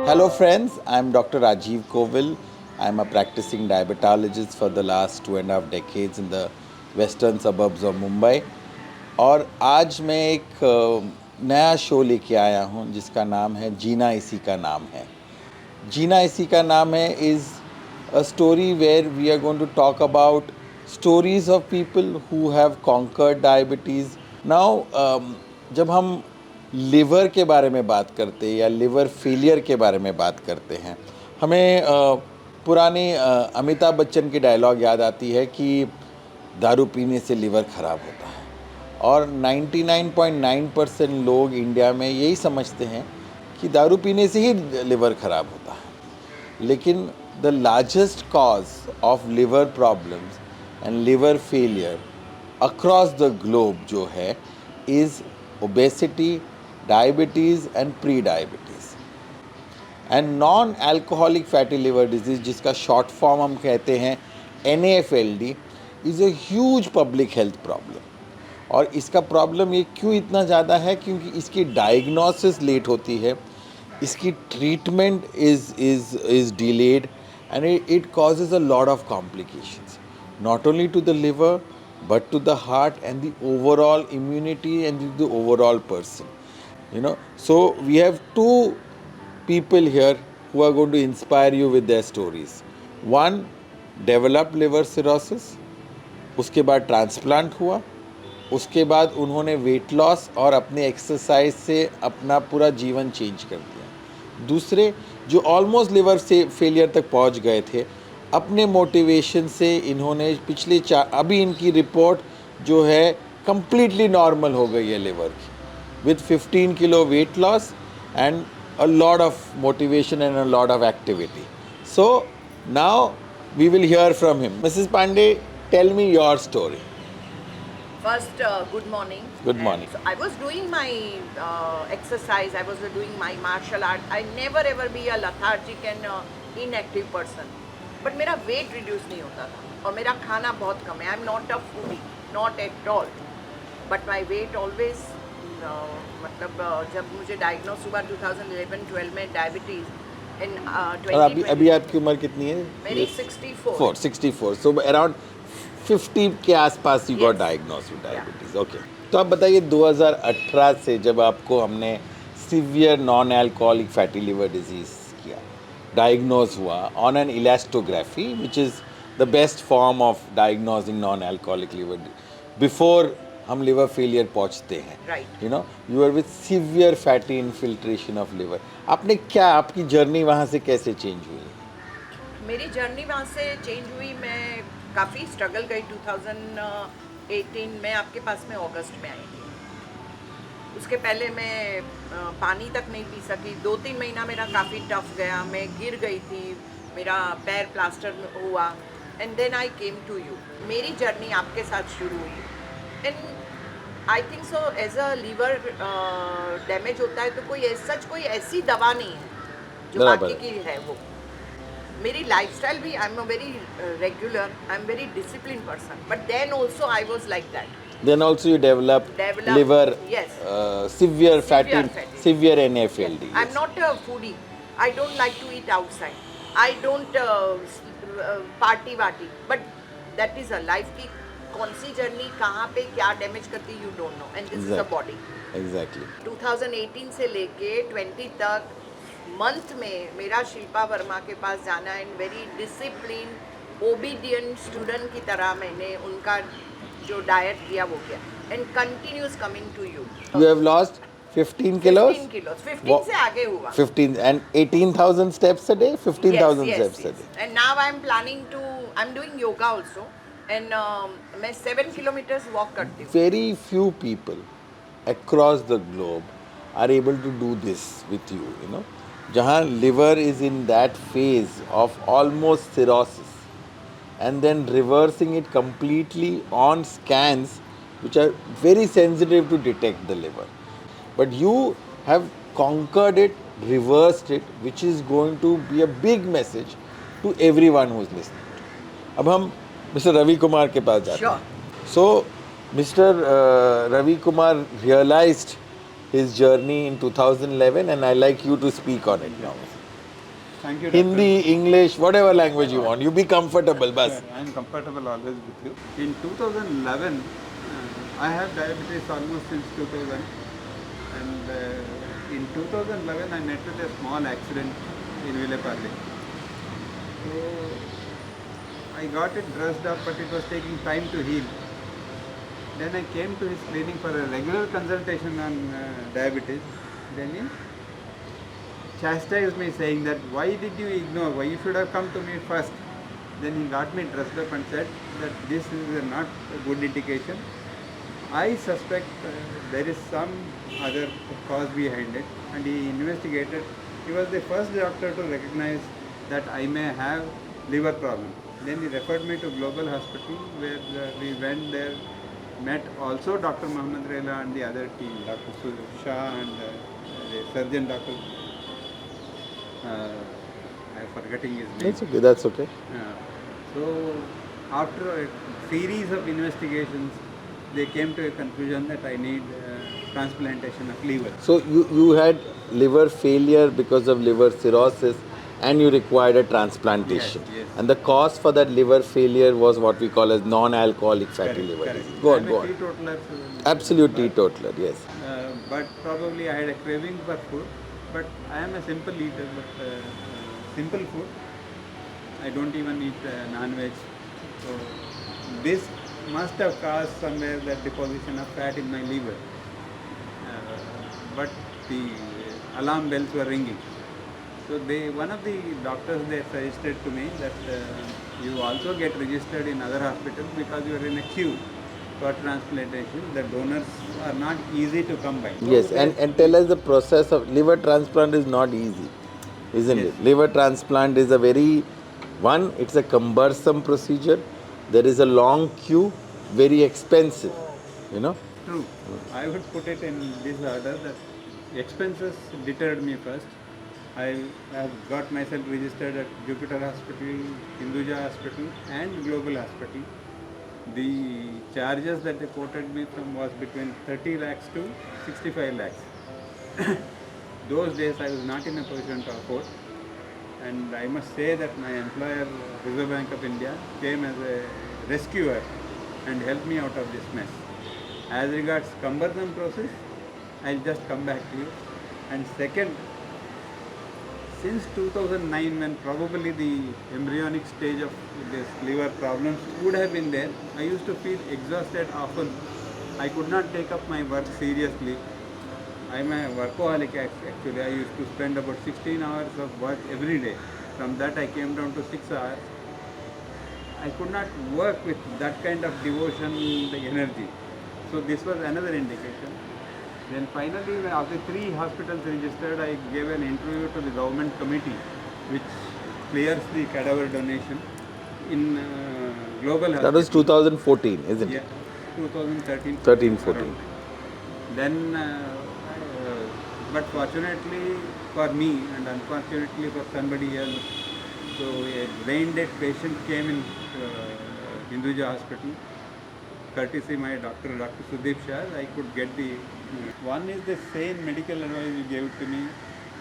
Hello friends, I'm Dr. Rajiv Kovil. I'm a practicing diabetologist for the last 2.5 decades in the western suburbs of Mumbai. और आज मैं एक नया show लेके आया हूँ जिसका नाम है जीना इसी का नाम है. जीना इसी का नाम है is a story where we are going to talk about stories of people who have conquered diabetes. Now, जब हम लिवर के बारे में बात करते हैं या लिवर फेलियर के बारे में बात करते हैं, हमें पुरानी अमिताभ बच्चन की डायलॉग याद आती है कि दारू पीने से लिवर ख़राब होता है. और 99.9% लोग इंडिया में यही समझते हैं कि दारू पीने से ही लिवर ख़राब होता है. लेकिन the largest cause of liver problems and liver failure across the globe जो है is obesity, diabetes and pre diabetes. And non alcoholic fatty liver disease, जिसका शॉर्ट फॉर्म हम कहते हैं NAFLD, is a huge public health problem. और इसका problem ये क्यों इतना ज़्यादा है? क्योंकि इसकी डायग्नोसिस लेट होती है, इसकी treatment is delayed and it causes a lot of complications, not only to the liver but to the heart and the overall immunity and the overall person, you know. So we have two people here who are going to inspire you with their stories. One developed liver cirrhosis, उसके बाद transplant हुआ, उसके बाद उन्होंने weight loss और अपने exercise से अपना पूरा जीवन चेंज कर दिया. दूसरे जो ऑलमोस्ट लिवर से फेलियर तक पहुंच गए थे, अपने मोटिवेशन से इन्होंने पिछले अभी इनकी रिपोर्ट जो है कम्प्लीटली नॉर्मल हो गई है लिवर की, with 15 kilo weight loss and a lot of motivation and a lot of activity. So now we will hear from him. Mrs Pandey, tell me your story. First, good morning. Good morning. So I was doing my exercise, I was doing my martial art. I never ever be a lethargic and inactive person. But मेरा weight reduce नहीं होता था और मेरा खाना बहुत कम है. I'm not a foodie, not at all. But my weight always मतलब जब मुझे diagnose हुआ 2011-12 में diabetes in 2020. और अभी आपकी उम्र कितनी है? मेरी 64. 64. So around 50 के आसपास you got diagnose with diabetes. Okay, तो आप बताइए 2018 से जब आपको हमने severe non alcoholic fatty liver disease किया, डायग्नोज हुआ on an elastography which is the best form of diagnosing non alcoholic liver before हम लिवर फेलियर पहुंचते हैं. You know, you are with severe fatty infiltration of liver. आपने क्या, आपकी journey वहाँ से कैसे चेंज हुई? मेरी जर्नी वहाँ से चेंज हुई. मैं काफ़ी स्ट्रगल गई. 2018 में आपके पास में अगस्त में आई थी. उसके पहले मैं पानी तक नहीं पी सकी. 2-3 महीना मेरा काफ़ी टफ गया. मैं गिर गई थी, मेरा पैर प्लास्टर हुआ and then I came to you. मेरी जर्नी आपके साथ शुरू हुई. And I think so as a liver damage होता है तो कोई ऐसी दवा नहीं है जो बाकी की है. वो मेरी लाइफस्टाइल भी, I am a very regular, I am very discipline person, but then also I was like that. Then also you developed liver, yes, severe fatty, severe NAFLD. Yes. I'm not a foodie. I don't like to eat outside. I don't party. But that is a life की कौन सी journey कहाँ पे क्या damage करती you don't know, and this is a body. Exactly. 2018 से लेके 20 तक month में मेरा शिल्पा वर्मा के पास जाना and very discipline obedient student की तरह मैंने उनका जो डाइट किया वो किया and continuous coming to you. You have lost 15 kilos? 15 kilos. 15 से आगे हुआ. 15 and 18,000 steps a day? 15,000 steps a day. And now I am planning to, I am doing yoga also and मैं 7 kilometers walk करती हूँ. Very few people across the globe are able to do this with you, you know. जहाँ liver is in that phase of almost cirrhosis and then reversing it completely on scans which are very sensitive to detect the liver. But you have conquered it, reversed it, which is going to be a big message to everyone who is listening. अब हम Mr. Ravi Kumar के पास जाते हैं. So Mr. Ravi Kumar realized his journey in 2011 and I like you to speak on it now. Thank you, Doctor. Hindi, English, whatever language you want. You be comfortable, bas. Sure, I am comfortable always with you. In 2011, I have diabetes almost since 2000, and in 2011 I met with a small accident in Vileparle. So I got it dressed up, but it was taking time to heal. Then I came to his clinic for a regular consultation on diabetes. Then he chastised me saying that why did you ignore, why you should have come to me first. Then he got me dressed up and said that this is not a good indication. I suspect there is some other cause behind it, and he investigated. He was the first doctor to recognize that I may have liver problem. Then he referred me to Global Hospital, where we went there, met also Dr. Mohammed Rela and the other team, Dr. Shah and the surgeon Dr. I'm forgetting his name. That's okay, that's okay. So after a series of investigations, they came to a conclusion that I need transplantation of liver. So you had liver failure because of liver cirrhosis and you required a transplantation. Yes, yes. And the cause for that liver failure was what we call as non-alcoholic fatty liver Correct. disease. Go on, I'm go a on. teetotaler. Absolute but, teetotaler, yes. but probably I had a craving for food. But I am a simple eater, but simple food. I don't even eat non-veg. So this must have caused somewhere that deposition of fat in my liver. But the alarm bells were ringing. So one of the doctors there suggested to me that you also get registered in other hospitals because you are in a queue for transplantation. The donors are not easy to come by. Yes, and tell us the process of liver transplant is not easy, isn't Yes. it? Liver transplant is a it's a cumbersome procedure. There is a long queue, very expensive, you know. True. I would put it in this order that expenses deterred me first. I have got myself registered at Jupiter Hospital, Hinduja Hospital and Global Hospital. The charges that they quoted me from was between 30 lakhs to 65 lakhs. Those days I was not in a position to afford, and I must say that my employer, Reserve Bank of India, came as a rescuer and helped me out of this mess. As regards cumbersome process, I'll just come back to you. And second, since 2009, when probably the embryonic stage of this liver problems would have been there, I used to feel exhausted often. I could not take up my work seriously. I'm a workaholic actually. I used to spend about 16 hours of work every day. From that I came down to 6 hours. I could not work with that kind of devotion, the energy. So this was another indication. Then finally, of the 3 hospitals registered, I gave an interview to the government committee, which clears the cadaver donation in Global Health. That was 2014, isn't Yeah, it? 2013. 13, 14. around. Then, but fortunately for me and unfortunately for somebody else, so a brain dead patient came in Hinduja Hospital. Courtesy my doctor, Dr. Sudeep Shah, I could get the. One is the same medical advice you gave to me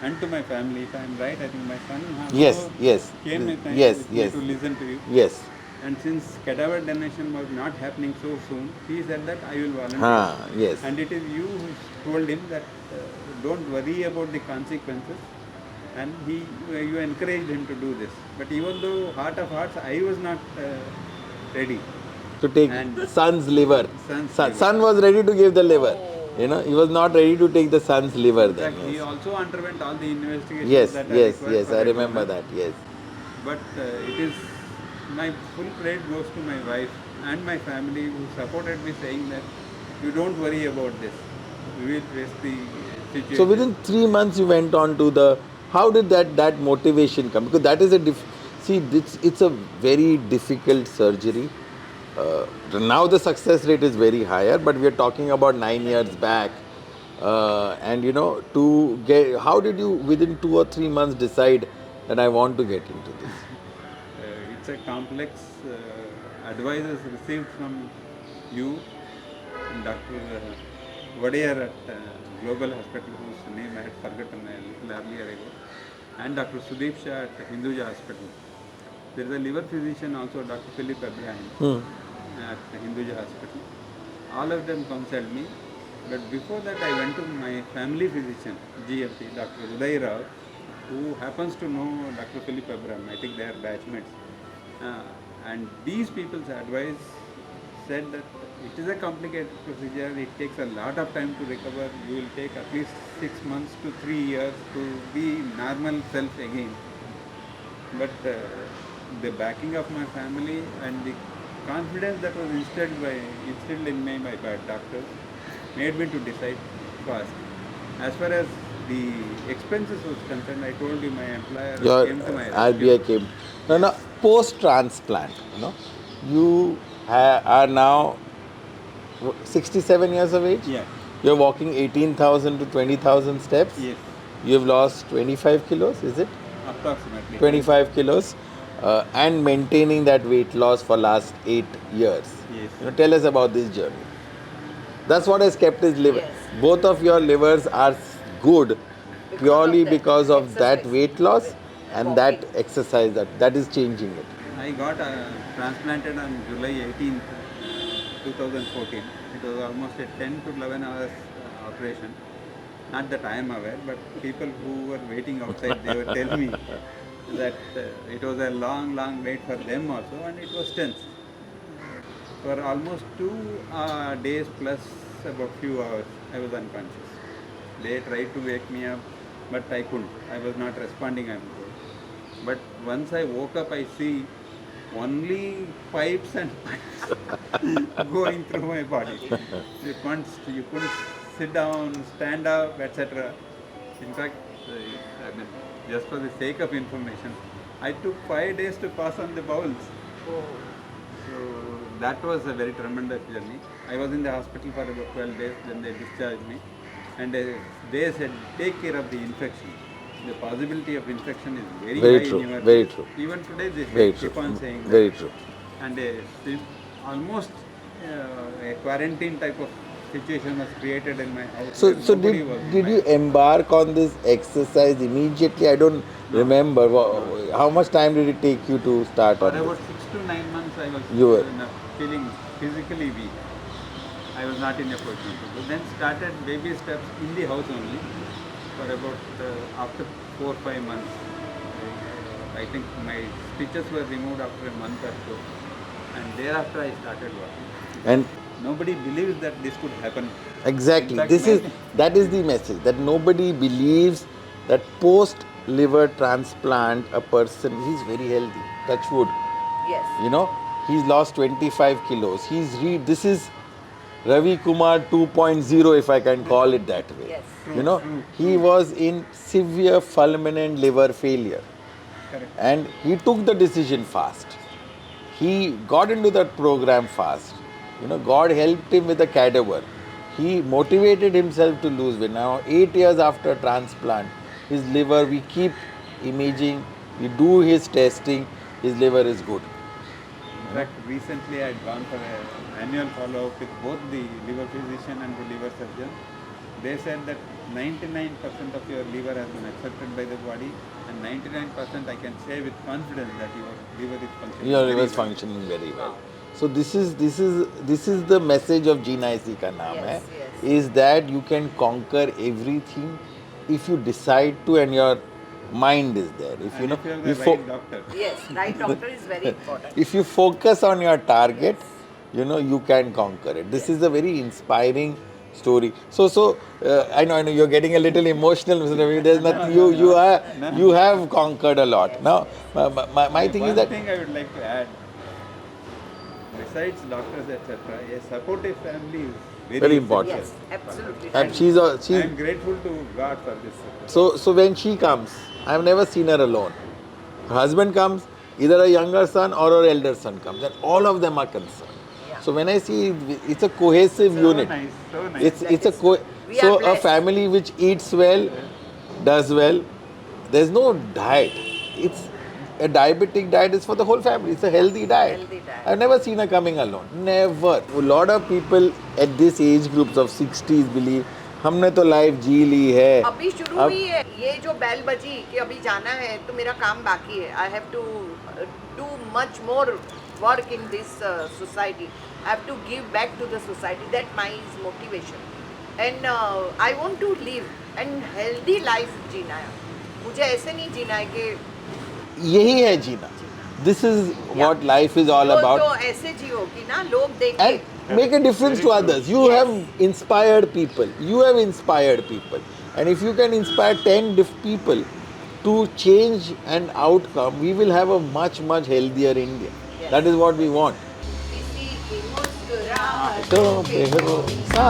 and to my family. If I am right, I think my son Yes, yes. came with me Yes. to listen to you. Yes. And since cadaver donation was not happening so soon, he said that I will volunteer. Yes. And it is you who told him that don't worry about the consequences. And you encouraged him to do this. But even though heart of hearts, I was not ready. To take And son's liver. son's liver. Son was ready to give the liver. You know, he was not ready to take the son's liver In then. fact, he also underwent all the investigations Yes, that are yes, required yes. for I a remember donor. that. Yes. But it is my full credit goes to my wife and my family who supported me, saying that you don't worry about this. We will face the situation. So within 3 months, you went on to the. How did that motivation come? Because that is it's a very difficult surgery. Now the success rate is very higher, but we are talking about 9 years back. And to get, how did you within 2 or 3 months decide that I want to get into this? It's a complex advices received from you and Dr. Vadiyar at Global Hospital, whose name I had forgotten a little earlier ago. and Dr. Sudeep Shah at Hinduja Hospital. There is a liver physician also, Dr. Philip Abraham at Hinduja Hospital. All of them counseled me. But before that, I went to my family physician, GFT, Dr. Uday Rao, who happens to know Dr. Philip Abraham. I think they are batchmates. Uh, and these people's advice said that it is a complicated procedure. It takes a lot of time to recover. You will take at least 6 months to 3 years to be normal self again. But the backing of my family and the confidence that was instilled in me by doctors made me to decide fast. As far as the expenses was concerned, I told you my employer Your came to my RBI rescue. came. No, no, post transplant, you are now 67 years of age. Yeah. You're walking 18,000 to 20,000 steps. Yes. You've lost 25 kilos, is it? Approximately. 25 kilos, and maintaining that weight loss for last 8 years. Yes. Tell us about this journey. That's what has kept his liver. Yes. Both of your livers are good purely that because of that exercise. weight loss and that Walking. exercise that is changing it. I got transplanted on July 18th, 2014. It was almost a 10 to 11 hours operation. Not that I am aware, but people who were waiting outside, they were telling me that it was a long, long wait for them also, and it was tense. For almost 2 days plus about few hours, I was unconscious. They tried to wake me up, but I couldn't. I was not responding. I'm told. But once I woke up, I see only pipes and pipes going through my body. You couldn't sit down, stand up, etc. In fact, I mean, just for the sake of information, I took 5 days to pass on the bowels. Oh. So that was a very tremendous journey. I was in the hospital for about 12 days, then they discharged me. And they said, take care of the infection. The possibility of infection is very, Very high true, in your very true. Even today they Very true. keep on saying that. Very true. And almost a quarantine type of situation was created in my house. So, where so nobody was did you invited. embark on this exercise immediately? I don't remember. How much time did it take you to start For on about this? 6 to 9 months, I was You were- feeling physically weak. I was not in a position to do. Then started baby steps in the house only. For about after 4 or 5 months, I think my stitches were removed after a month or so, and thereafter I started walking. And Nobody believes that this could happen. exactly, In fact, that is the message, that nobody believes that post liver transplant a person, he's very healthy. Touch wood. Yes. He's lost 25 kilos. This is Ravi Kumar 2.0, if I can call it that way. Yes. He was in severe fulminant liver failure. Correct. And he took the decision fast. He got into that program fast. God helped him with a cadaver. He motivated himself to lose weight. Now, 8 years after transplant, his liver, we keep imaging, we do his testing, his liver is good. In fact, recently I had gone for an annual follow-up with both the liver physician and the liver surgeon. They said that 99% of your liver has been accepted by the body, and 99% I can say with confidence that your liver is functioning. Your very liver is well. functioning very well. So this is the message of Jeena Issi ka naam Yes, hai, yes. is that you can conquer everything if you decide to, and your mind is there. If And if you have the right doctor. Yes, right doctor is very important. if you focus on your target, you can conquer it. This is a very inspiring story. So I know you're getting a little emotional, Mr. Ravi. There's nothing. You have conquered a lot. Now, my thing is One that thing I would like to add, besides doctors, etc., a supportive family is Very important. Yes, absolutely. and right. she's I am grateful to God for this support. so when she comes, I've never seen her alone. Her husband comes, either a younger son or her elder son comes, and all of them are concerned. Yeah. So when I see it's a cohesive So unit. nice, so nice. It's a We are so a blessed. family which eats well, does well. There's no diet. It's a diabetic diet is for the whole family. It's a healthy diet. Healthy diet. I've never seen her coming alone. Never. A lot of people at this age groups of 60s believe हमने तो life जी ली है. अभी शुरू अब हुई है. ये जो बैल बजी कि अभी जाना है तो मेरा काम बाकी है. I have to do much more work in this society. I have to give back to the society. That my is motivation. And I want to live and healthy life जीना है. मुझे ऐसे नहीं जीना है कि यही है जीना. This is what life is all about. तो ऐसे जियो कि ना लोग देखें. And make a difference to others. You have inspired people. You have inspired people. And if you can inspire 10 people to change an outcome, we will have a much, much healthier India. Yes. That is what we want. किसी की मुस्कुराहट तो बेहोसा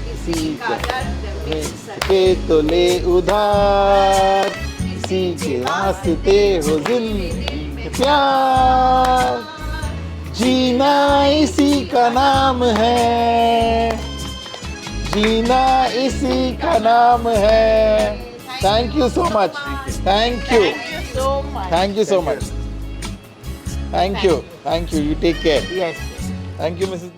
किसी का दर्द मिल के तो ले उधार, किसी के वास्ते हो जिंदगी में प्यार, जीना इसी का नाम है, जीना इसी का नाम है. Thank you so much. Thank you. Thank you so much. Thank you so much. Thank you. Thank you. You take care. Yes. Thank you, Mrs.